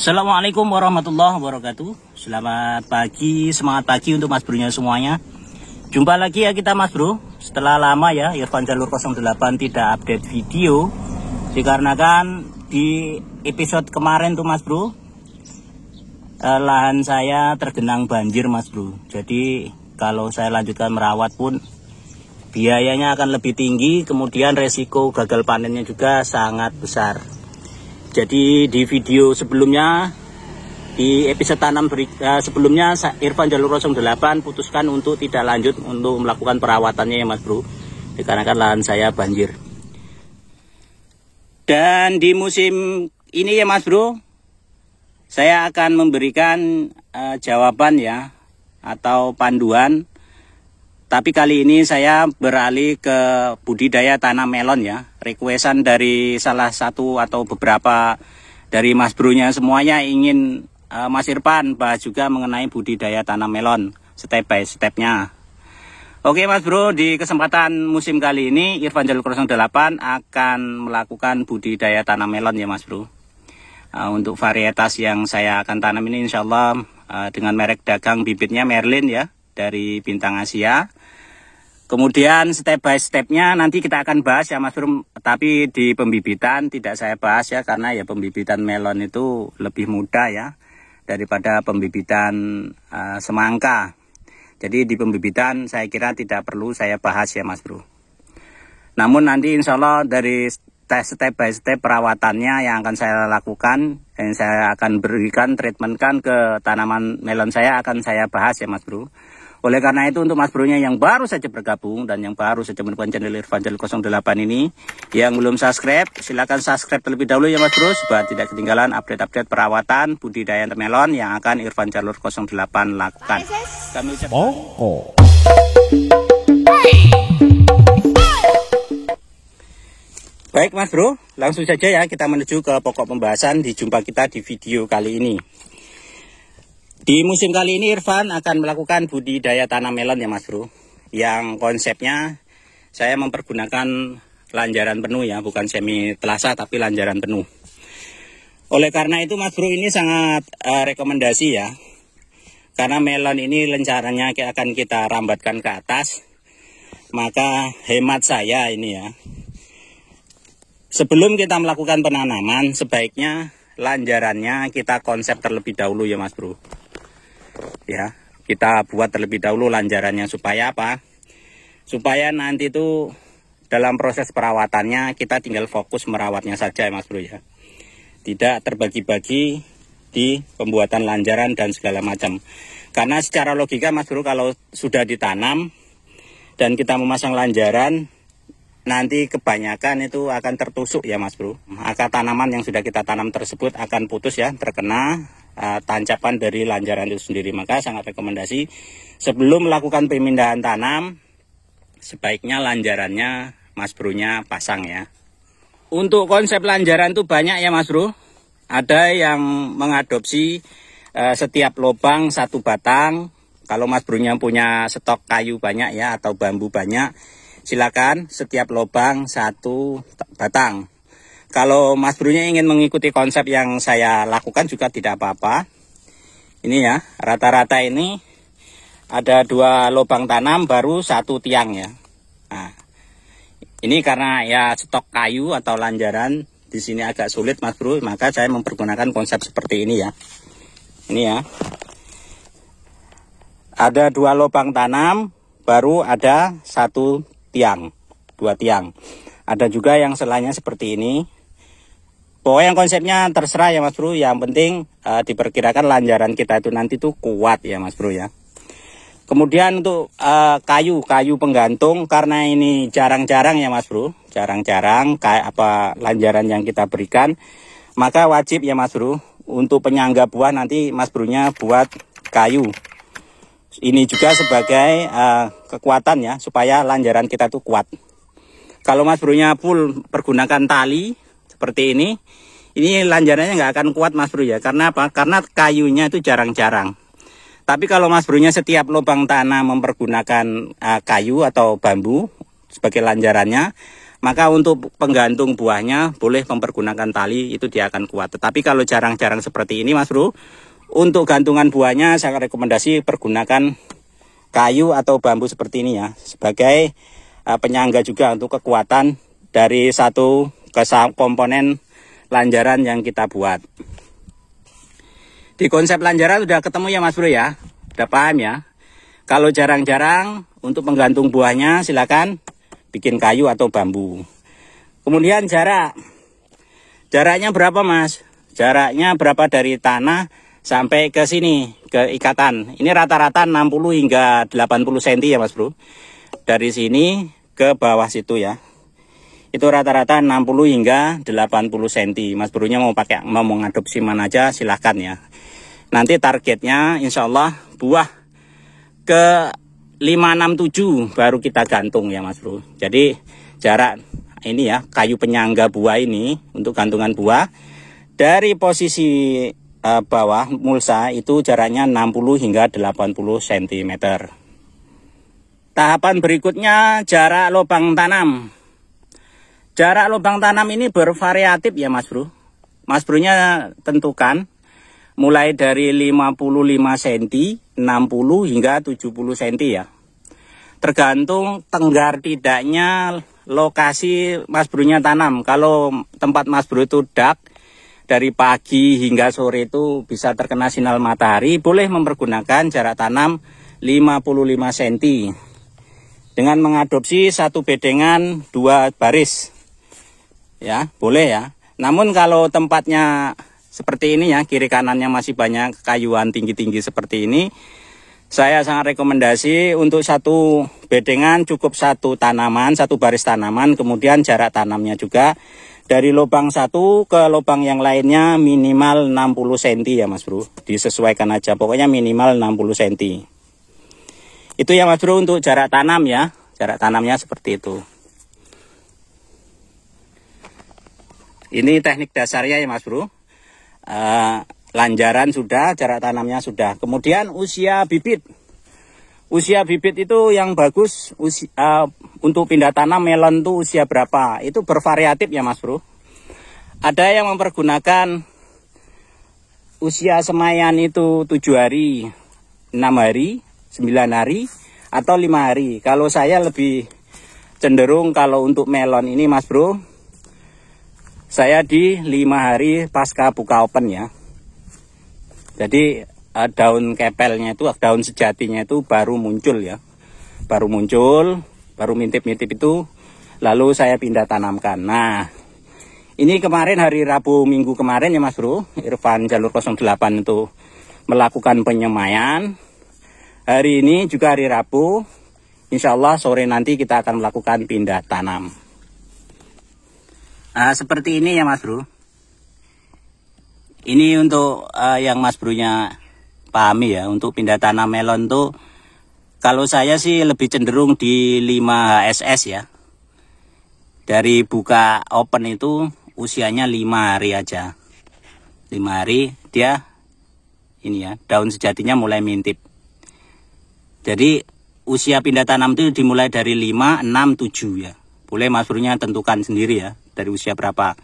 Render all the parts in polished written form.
Assalamualaikum warahmatullahi wabarakatuh. Selamat pagi, semangat pagi untuk Mas Bro-nya semuanya. Jumpa lagi ya kita Mas Bro. Setelah lama ya Irfan Jalur 08 tidak update video, dikarenakan di episode kemarin tuh Mas Bro, lahan saya tergenang banjir Mas Bro. Jadi kalau saya lanjutkan merawat pun biayanya akan lebih tinggi, kemudian resiko gagal panennya juga sangat besar. Jadi di video sebelumnya, di episode tanam sebelumnya, Irfan Jalur 08 putuskan untuk tidak lanjut untuk melakukan perawatannya ya Mas Bro, dikarenakan lahan saya banjir. Dan di musim ini ya Mas Bro, saya akan memberikan jawaban ya, atau panduan. Tapi kali ini saya beralih ke budidaya tanam melon ya. Requestan dari salah satu atau beberapa dari Mas Bro-nya semuanya ingin Mas Irfan bahas juga mengenai budidaya tanam melon step by stepnya. Oke Mas Bro, di kesempatan musim kali ini Irfan Jalur 08 akan melakukan budidaya tanam melon ya Mas Bro. Untuk varietas yang saya akan tanam ini insya Allah dengan merek dagang bibitnya Merlin ya, dari Bintang Asia. Kemudian step by stepnya nanti kita akan bahas ya Mas Bro, tapi di pembibitan tidak saya bahas ya, karena ya pembibitan melon itu lebih mudah ya daripada pembibitan semangka. Jadi di pembibitan saya kira tidak perlu saya bahas ya Mas Bro. Namun nanti insya Allah dari step by step perawatannya yang akan saya lakukan, yang saya akan berikan treatmentkan ke tanaman melon saya akan saya bahas ya Mas Bro. Oleh karena itu untuk Mas Bro-nya yang baru saja bergabung dan yang baru saja menemukan channel Irfan Jalur 08 ini, yang belum subscribe, silakan subscribe terlebih dahulu ya Mas Bro, supaya tidak ketinggalan update-update perawatan budidaya melon yang akan Irfan Jalur 08 lakukan. Kami ucapkan Baik Mas Bro, langsung saja ya kita menuju ke pokok pembahasan di jumpa kita di video kali ini. Di musim kali ini Irfan akan melakukan budidaya tanam melon ya Mas Bro, yang konsepnya saya mempergunakan lanjaran penuh ya, bukan semi telasa tapi lanjaran penuh. Oleh karena itu Mas Bro, ini sangat rekomendasi ya, karena melon ini rencananya akan kita rambatkan ke atas. Maka hemat saya ini ya, sebelum kita melakukan penanaman sebaiknya lanjarannya kita konsep terlebih dahulu ya Mas Bro. Ya, kita buat terlebih dahulu lanjarannya supaya apa? Supaya nanti itu dalam proses perawatannya kita tinggal fokus merawatnya saja ya Mas Bro ya. Tidak terbagi-bagi di pembuatan lanjaran dan segala macam. Karena secara logika Mas Bro, kalau sudah ditanam dan kita memasang lanjaran, nanti kebanyakan itu akan tertusuk ya Mas Bro. Akar tanaman yang sudah kita tanam tersebut akan putus ya, terkena tancapan dari lanjaran itu sendiri. Maka sangat rekomendasi sebelum melakukan pemindahan tanam, sebaiknya lanjarannya Mas Bro-nya pasang ya. Untuk konsep lanjaran itu banyak ya Mas Bro. Ada yang mengadopsi setiap lubang satu batang. Kalau Mas Bro-nya punya stok kayu banyak ya, atau bambu banyak, silakan setiap lubang satu batang. Kalau Mas Bro-nya ingin mengikuti konsep yang saya lakukan juga tidak apa-apa. Ini ya, rata-rata ini ada 2 lubang tanam baru 1 tiang ya. Nah, ini karena ya stok kayu atau lanjaran di sini agak sulit Mas Bro, maka saya mempergunakan konsep seperti ini ya. Ini ya. Ada 2 lubang tanam baru ada 1 tiang, 2 tiang. Ada juga yang selainnya seperti ini. Pokoknya yang konsepnya terserah ya Mas Bro, yang penting diperkirakan lanjaran kita itu nanti tuh kuat ya Mas Bro ya. Kemudian untuk kayu penggantung, karena ini jarang-jarang ya Mas Bro, jarang-jarang kayak apa lanjaran yang kita berikan, maka wajib ya Mas Bro untuk penyangga buah nanti Mas Bro-nya buat kayu. Ini juga sebagai kekuatan ya, supaya lanjaran kita tuh kuat. Kalau Mas Bro-nya full pergunakan tali seperti ini lanjarannya nggak akan kuat Mas Bro ya. Karena apa? Karena kayunya itu jarang-jarang. Tapi kalau Mas Bro-nya setiap lubang tanam mempergunakan kayu atau bambu sebagai lanjarannya, maka untuk penggantung buahnya boleh mempergunakan tali, itu dia akan kuat. Tetapi kalau jarang-jarang seperti ini Mas Bro, untuk gantungan buahnya saya rekomendasi pergunakan kayu atau bambu seperti ini ya, sebagai penyangga juga untuk kekuatan dari satu komponen lanjaran yang kita buat. Di konsep lanjaran sudah ketemu ya Mas Bro ya, udah paham ya. Kalau jarang-jarang untuk penggantung buahnya silakan bikin kayu atau bambu. Kemudian jaraknya berapa Mas? Jaraknya berapa dari tanah sampai ke sini, ke ikatan. Ini rata-rata 60 hingga 80 cm ya Mas Bro. Dari sini ke bawah situ ya. Itu rata-rata 60 hingga 80 cm. Mas Bro-nya mau mengadopsi mana aja silahkan ya. Nanti targetnya insya Allah buah ke 567 baru kita gantung ya Mas Bro. Jadi jarak ini ya, kayu penyangga buah ini untuk gantungan buah dari posisi bawah mulsa itu jaraknya 60 hingga 80 cm. Tahapan berikutnya jarak lubang tanam. Jarak lubang tanam ini bervariatif ya Mas Bro. Mas Bro-nya tentukan mulai dari 55 cm, 60 hingga 70 cm ya. Tergantung tenggar tidaknya lokasi Mas Bro-nya tanam. Kalau tempat Mas Bro itu dak, dari pagi hingga sore itu bisa terkena sinar matahari, boleh mempergunakan jarak tanam 55 cm. Dengan mengadopsi satu bedengan 2 baris. Ya, boleh ya. Namun kalau tempatnya seperti ini ya, kiri kanannya masih banyak kayuan tinggi-tinggi seperti ini, saya sangat rekomendasi untuk satu bedengan cukup satu tanaman, satu baris tanaman, kemudian jarak tanamnya juga dari lubang satu ke lubang yang lainnya minimal 60 cm ya Mas Bro. Disesuaikan aja, pokoknya minimal 60 cm. Itu ya Mas Bro untuk jarak tanam ya. Jarak tanamnya seperti itu. Ini teknik dasarnya ya Mas Bro. Lanjaran sudah, jarak tanamnya sudah. Kemudian usia bibit. Usia bibit itu yang bagus untuk pindah tanam melon tuh usia berapa? Itu bervariatif ya Mas Bro. Ada yang mempergunakan usia semaian itu 7 hari, 6 hari, 9 hari, atau 5 hari. Kalau saya lebih cenderung kalau untuk melon ini Mas Bro, saya di 5 hari pasca buka open ya. Jadi daun kepelnya itu, daun sejatinya itu baru muncul ya. Baru muncul, baru mintip-mintip itu, lalu saya pindah tanamkan. Nah, ini kemarin hari Rabu minggu kemarin ya Mas Bro, Irfan Jalur 08 itu melakukan penyemaian. Hari ini juga hari Rabu, insya Allah sore nanti kita akan melakukan pindah tanam. Seperti ini ya Mas Bro. Ini untuk yang Mas Bro-nya pahami ya, untuk pindah tanam melon tuh kalau saya sih lebih cenderung di 5 HSS ya. Dari buka open itu usianya 5 hari aja. 5 hari dia ini ya, daun sejatinya mulai mintip. Jadi usia pindah tanam itu dimulai dari 5, 6, 7 ya. Boleh Mas Bro-nya tentukan sendiri ya, dari usia berapa.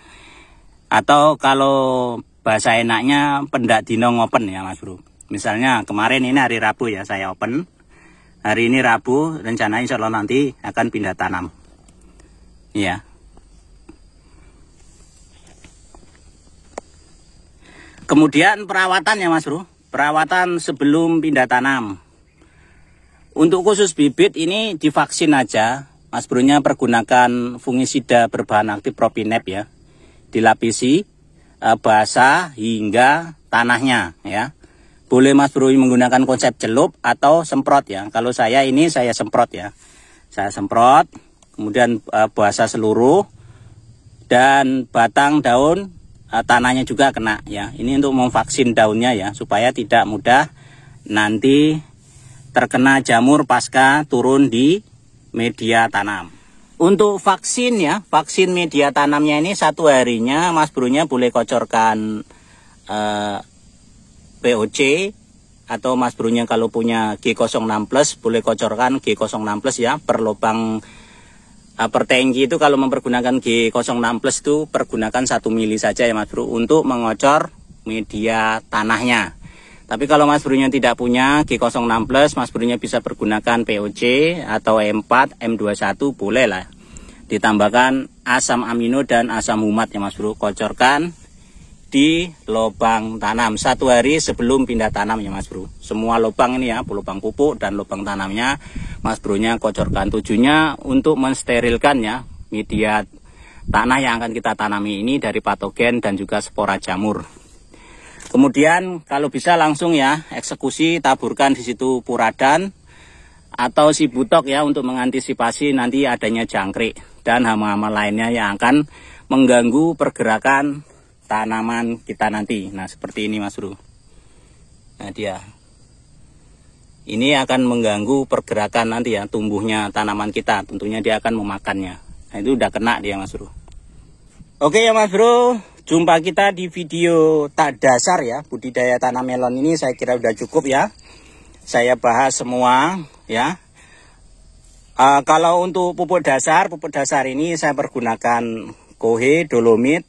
Atau kalau bahasa enaknya pendak dino ngopen ya Mas Bro. Misalnya kemarin ini hari Rabu ya saya open. Hari ini Rabu, rencana insya Allah nanti akan pindah tanam. Ya. Kemudian perawatan ya Mas Bro. Perawatan sebelum pindah tanam. Untuk khusus bibit ini divaksin aja. Mas Bro-nya pergunakan fungisida berbahan aktif Propinep ya. Dilapisi basah hingga tanahnya ya. Boleh Mas Bro menggunakan konsep celup atau semprot ya. Kalau saya ini saya semprot ya. Saya semprot, kemudian basah seluruh dan batang daun tanahnya juga kena ya. Ini untuk memvaksin daunnya ya, supaya tidak mudah nanti terkena jamur pasca turun di media tanam. Untuk vaksin ya, vaksin media tanamnya ini satu harinya Mas Bro-nya boleh kocorkan POC atau Mas Bro-nya kalau punya G06 plus boleh kocorkan G06 plus ya per lubang 1 hingga 2 kali. Jadi 1 harinya 1 kali. Untuk vaksin media tanamnya ini 1 harinya Mas Bro-nya boleh kocorkan POC atau Mas Bro-nya kalau punya G06 plus boleh kocorkan G06 plus ya per lubang 1 hingga 2 kali. per tangki itu kalau mempergunakan G06 Plus itu pergunakan 1 mili saja ya Mas Bro untuk mengocor media tanahnya. Tapi kalau Mas Bro-nya tidak punya G06 Plus, Mas Bro-nya bisa pergunakan POC atau M4, M21 boleh lah. Ditambahkan asam amino dan asam humat ya Mas Bro. Kocorkan di lubang tanam 1 hari sebelum pindah tanam ya Mas Bro. Semua lubang ini ya, lubang pupuk dan lubang tanamnya Mas Bro-nya kocorkan. Tujuannya untuk mensterilkan ya media tanah yang akan kita tanami ini dari patogen dan juga spora jamur. Kemudian kalau bisa langsung ya eksekusi, taburkan di situ puradan atau sibutok ya untuk mengantisipasi nanti adanya jangkrik dan hama-hama lainnya yang akan mengganggu pergerakan tanaman kita nanti. Nah seperti ini Mas Bro. Nah dia ini akan mengganggu pergerakan nanti ya tumbuhnya tanaman kita, tentunya dia akan memakannya. Nah itu udah kena dia Mas Bro. Oke ya Mas Bro, jumpa kita di video tak dasar ya budidaya tanam melon ini. Saya kira udah cukup ya, saya bahas semua ya. Kalau untuk pupuk dasar ini saya pergunakan Kohe, Dolomit,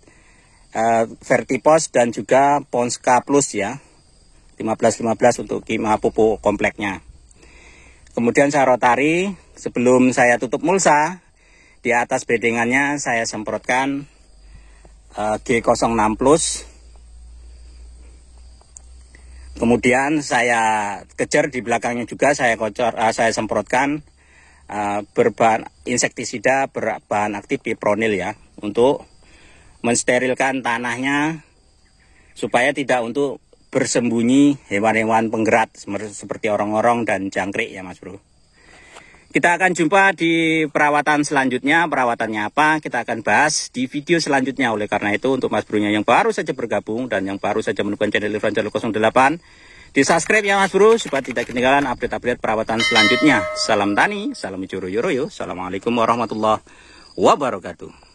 Vertipos dan juga Ponska Plus ya, 15-15 untuk kimia pupuk kompleknya. Kemudian saya rotari, sebelum saya tutup mulsa, di atas bedengannya saya semprotkan G06 Plus. Kemudian saya kejar di belakangnya juga saya semprotkan berbahan insektisida berbahan aktif Pipronil ya, untuk mensterilkan tanahnya supaya tidak untuk bersembunyi hewan-hewan penggerak seperti orang-orang dan jangkrik ya Mas Bro. Kita akan jumpa di perawatan selanjutnya. Perawatannya apa kita akan bahas di video selanjutnya. Oleh karena itu untuk Mas Bro-nya yang baru saja bergabung dan yang baru saja menemukan channel Irfan Jalil 08, di subscribe ya Mas Bro supaya tidak ketinggalan update-update perawatan selanjutnya. Salam tani, salam hijau royo royo. Assalamualaikum warahmatullahi wabarakatuh.